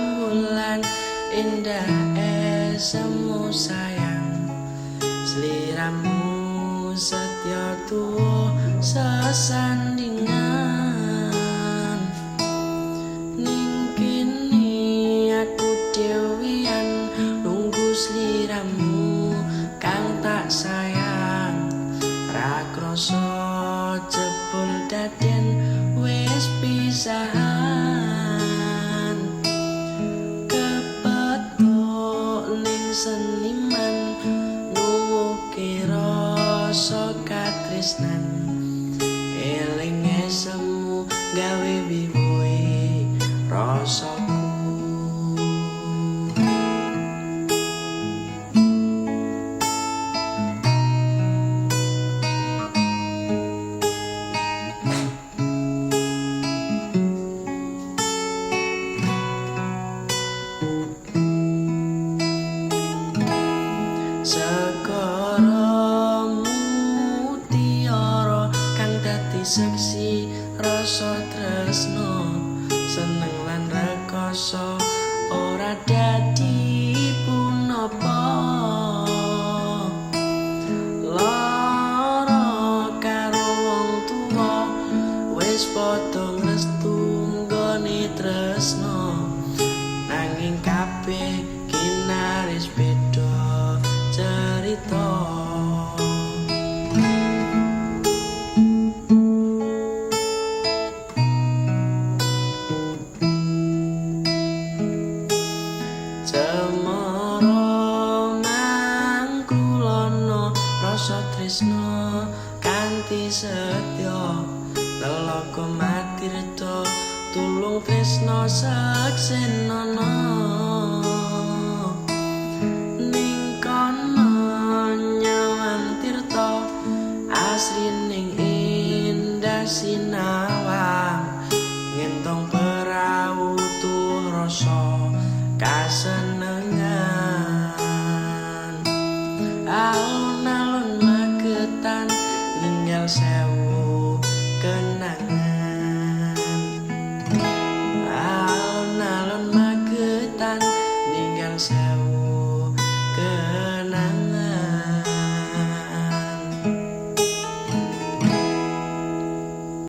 rembulan indah semu sayang sliramu setya tuwa sesandingan ning kene aku dewian nunggu sliramu kang tak sayang ra krasa jebul daden wis pisahan kepetuk ning seniman nuwuhke rasa katresnan elinge semu gawe bibuhe rasaku. Segara mutiara kang dadi seksi rasa tresno seneng lan rekoso ora dadi punapa lara karo wong tuwa wis padha ngrestu nggone tresno nanging kabeh kinaris beda cerita cemara mangkulana rasa tresno kanthi setya lelaga matirta tulung tresno saksenana